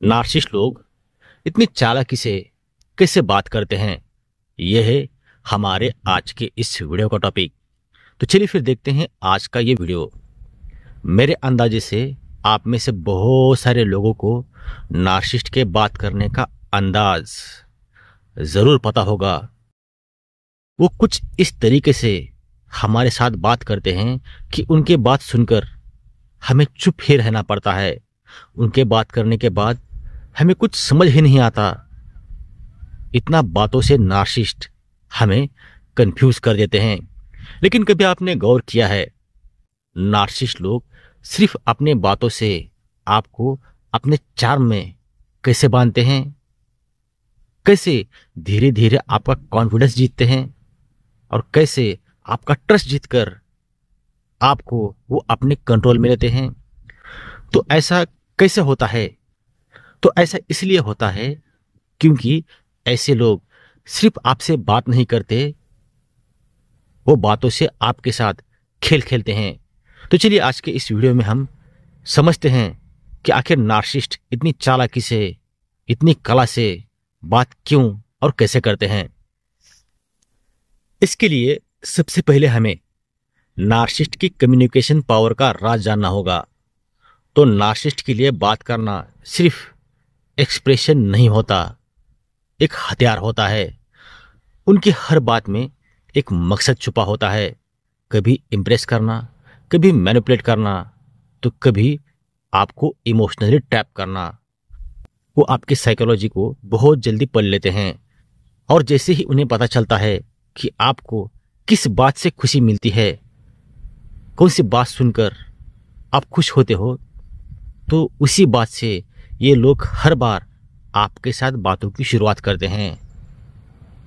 Narcissist लोग इतनी चालाकी से कैसे बात करते हैं, यह है हमारे आज के इस वीडियो का टॉपिक। तो चलिए फिर देखते हैं आज का ये वीडियो। मेरे अंदाजे से आप में से बहुत सारे लोगों को नार्सिसिस्ट के बात करने का अंदाज ज़रूर पता होगा। वो कुछ इस तरीके से हमारे साथ बात करते हैं कि उनके बात सुनकर हमें चुप ही रहना पड़ता है। उनके बात करने के बाद हमें कुछ समझ ही नहीं आता। इतना बातों से नार्सिसिस्ट हमें कंफ्यूज कर देते हैं। लेकिन कभी आपने गौर किया है, नार्सिसिस्ट लोग सिर्फ अपने बातों से आपको अपने चार्म में कैसे बांधते हैं, कैसे धीरे धीरे आपका कॉन्फिडेंस जीतते हैं और कैसे आपका ट्रस्ट जीतकर आपको वो अपने कंट्रोल में लेते हैं। तो ऐसा कैसे होता है? तो ऐसा इसलिए होता है क्योंकि ऐसे लोग सिर्फ आपसे बात नहीं करते, वो बातों से आपके साथ खेल खेलते हैं। तो चलिए आज के इस वीडियो में हम समझते हैं कि आखिर नार्सिसिस्ट इतनी चालाकी से, इतनी कला से बात क्यों और कैसे करते हैं। इसके लिए सबसे पहले हमें नार्सिसिस्ट की कम्युनिकेशन पावर का राज जानना होगा। तो नार्सिसिस्ट के लिए बात करना सिर्फ एक्सप्रेशन नहीं होता, एक हथियार होता है। उनकी हर बात में एक मकसद छुपा होता है। कभी इम्प्रेस करना, कभी मैनिपुलेट करना, तो कभी आपको इमोशनली ट्रैप करना। वो आपकी साइकोलॉजी को बहुत जल्दी पढ़ लेते हैं और जैसे ही उन्हें पता चलता है कि आपको किस बात से खुशी मिलती है, कौन सी बात सुनकर आप खुश होते हो, तो उसी बात से ये लोग हर बार आपके साथ बातों की शुरुआत करते हैं।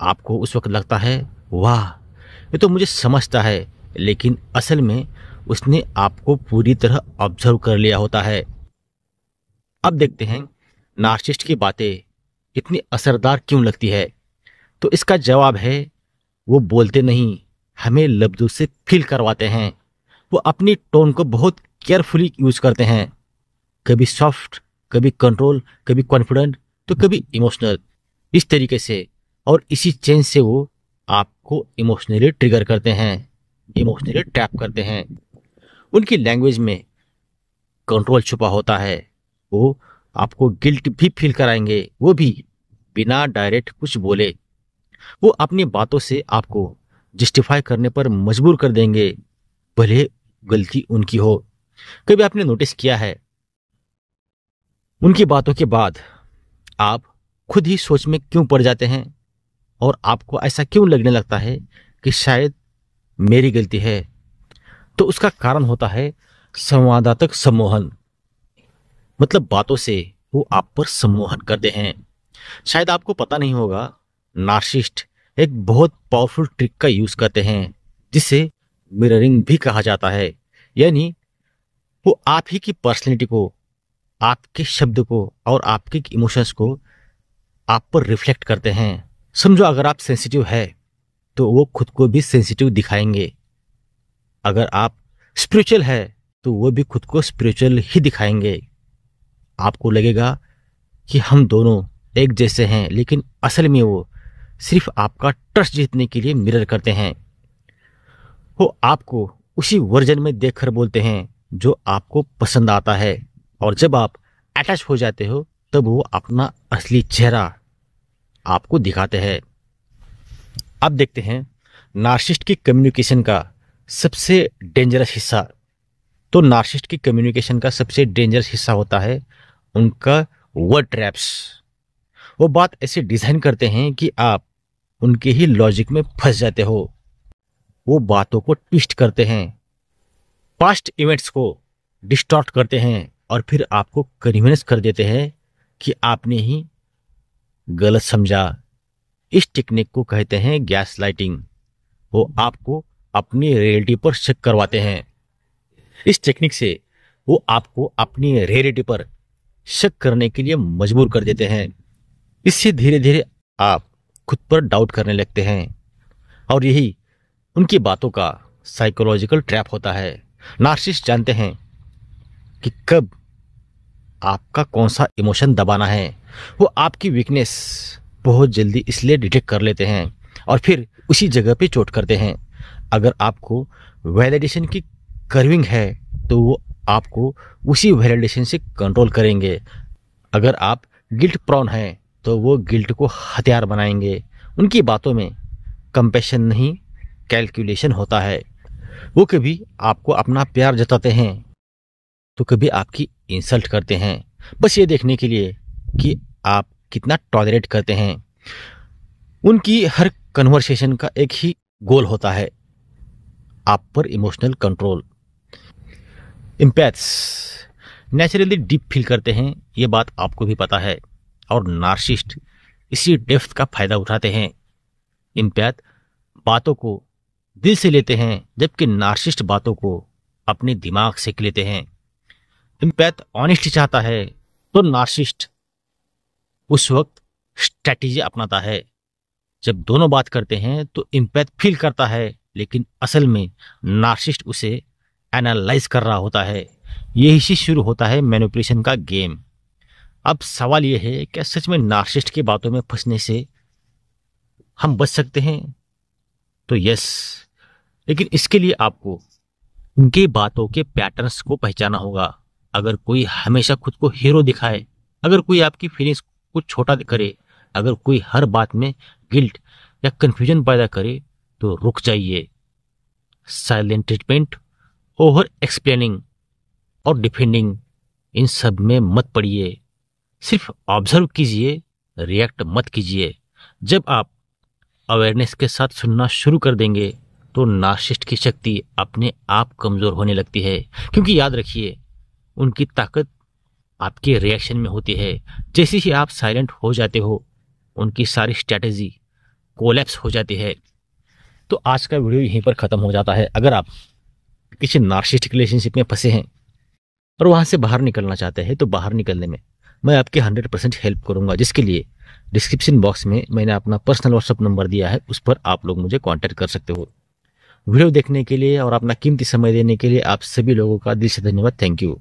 आपको उस वक्त लगता है वाह, ये तो मुझे समझता है, लेकिन असल में उसने आपको पूरी तरह ऑब्जर्व कर लिया होता है। अब देखते हैं नार्सिसिस्ट की बातें इतनी असरदार क्यों लगती है। तो इसका जवाब है, वो बोलते नहीं, हमें लफ्ज़ों से फील करवाते हैं। वो अपनी टोन को बहुत केयरफुली यूज करते हैं, कभी सॉफ्ट, कभी कंट्रोल, कभी कॉन्फिडेंट, तो कभी इमोशनल, इस तरीके से। और इसी चेंज से वो आपको इमोशनली ट्रिगर करते हैं, इमोशनली ट्रैप करते हैं। उनकी लैंग्वेज में कंट्रोल छुपा होता है। वो आपको गिल्ट भी फील कराएंगे, वो भी बिना डायरेक्ट कुछ बोले। वो अपनी बातों से आपको जस्टिफाई करने पर मजबूर कर देंगे, भले गलती उनकी हो। कभी आपने नोटिस किया है, उनकी बातों के बाद आप खुद ही सोच में क्यों पड़ जाते हैं और आपको ऐसा क्यों लगने लगता है कि शायद मेरी गलती है। तो उसका कारण होता है संवादात्मक सम्मोहन। मतलब बातों से वो आप पर सम्मोहन करते हैं। शायद आपको पता नहीं होगा, नार्सिसिस्ट एक बहुत पावरफुल ट्रिक का यूज करते हैं जिसे मिररिंग भी कहा जाता है। यानी वो आप ही की पर्सनैलिटी को, आपके शब्द को और आपके इमोशंस को आप पर रिफ्लेक्ट करते हैं। समझो, अगर आप सेंसिटिव है तो वो खुद को भी सेंसिटिव दिखाएंगे। अगर आप स्पिरिचुअल है तो वो भी खुद को स्पिरिचुअल ही दिखाएंगे। आपको लगेगा कि हम दोनों एक जैसे हैं, लेकिन असल में वो सिर्फ आपका ट्रस्ट जीतने के लिए मिरर करते हैं। वो आपको उसी वर्जन में देखकर बोलते हैं जो आपको पसंद आता है, और जब आप अटैच हो जाते हो तब वो अपना असली चेहरा आपको दिखाते हैं। अब देखते हैं नार्सिसिस्ट की कम्युनिकेशन का सबसे डेंजरस हिस्सा। तो नार्सिसिस्ट की कम्युनिकेशन का सबसे डेंजरस हिस्सा होता है उनका वर्ड ट्रैप्स। वो बात ऐसे डिजाइन करते हैं कि आप उनके ही लॉजिक में फंस जाते हो। वो बातों को ट्विस्ट करते हैं, पास्ट इवेंट्स को डिस्टॉर्ट करते हैं और फिर आपको कन्विंस कर देते हैं कि आपने ही गलत समझा। इस टेक्निक को कहते हैं गैस लाइटिंग। वो आपको अपनी रियलिटी पर शक करवाते हैं। इस टेक्निक से वो आपको अपनी रियलिटी पर शक करने के लिए मजबूर कर देते हैं। इससे धीरे धीरे आप खुद पर डाउट करने लगते हैं और यही उनकी बातों का साइकोलॉजिकल ट्रैप होता है। नार्सिसिस्ट जानते हैं कि कब आपका कौन सा इमोशन दबाना है। वो आपकी वीकनेस बहुत जल्दी इसलिए डिटेक्ट कर लेते हैं और फिर उसी जगह पे चोट करते हैं। अगर आपको वैलिडेशन की कर्विंग है तो वो आपको उसी वैलिडेशन से कंट्रोल करेंगे। अगर आप गिल्ट प्रॉन हैं तो वो गिल्ट को हथियार बनाएंगे। उनकी बातों में कंपैशन नहीं, कैलकुलेशन होता है। वो कभी आपको अपना प्यार जताते हैं तो कभी आपकी इंसल्ट करते हैं, बस ये देखने के लिए कि आप कितना टॉलरेट करते हैं। उनकी हर कन्वर्सेशन का एक ही गोल होता है, आप पर emotional control. Empaths naturally deep feel करते हैं, ये बात आपको भी पता है, और नार्सिसिस्ट इसी डेप्थ का फायदा उठाते हैं। एम्पैथ बातों को दिल से लेते हैं जबकि नार्सिसिस्ट बातों को अपने दिमाग से लेते हैं। एम्पैथ ऑनेस्टी चाहता है तो नार्सिसिस्ट उस वक्त स्ट्रैटेजी अपनाता है। जब दोनों बात करते हैं तो एम्पैथ फील करता है, लेकिन असल में नार्सिसिस्ट उसे एनालाइज कर रहा होता है। यही से शुरू होता है मैनिपुलेशन का गेम। अब सवाल यह है, क्या सच में नार्सिसिस्ट की बातों में फंसने से हम बच सकते हैं? तो यस, लेकिन इसके लिए आपको उनकी बातों के पैटर्न्स को पहचाना होगा। अगर कोई हमेशा खुद को हीरो दिखाए, अगर कोई आपकी फीलिंग्स को छोटा करे, अगर कोई हर बात में गिल्ट या कंफ्यूजन पैदा करे, तो रुक जाइए। साइलेंट ट्रीटमेंट, ओवर एक्सप्लेनिंग और डिफेंडिंग, इन सब में मत पड़िए। सिर्फ ऑब्जर्व कीजिए, रिएक्ट मत कीजिए। जब आप अवेयरनेस के साथ सुनना शुरू कर देंगे तो नार्सिसिस्ट की शक्ति अपने आप कमजोर होने लगती है, क्योंकि याद रखिए उनकी ताकत आपके रिएक्शन में होती है। जैसे ही आप साइलेंट हो जाते हो, उनकी सारी स्ट्रैटेजी कोलैप्स हो जाती है। तो आज का वीडियो यहीं पर ख़त्म हो जाता है। अगर आप किसी नार्सिसिस्टिक रिलेशनशिप में फंसे हैं और वहाँ से बाहर निकलना चाहते हैं, तो बाहर निकलने में मैं आपकी 100% हेल्प करूँगा, जिसके लिए डिस्क्रिप्शन बॉक्स में मैंने अपना पर्सनल व्हाट्सएप नंबर दिया है, उस पर आप लोग मुझे कांटेक्ट कर सकते हो। वीडियो देखने के लिए और अपना कीमती समय देने के लिए आप सभी लोगों का दिल से धन्यवाद। Thank you.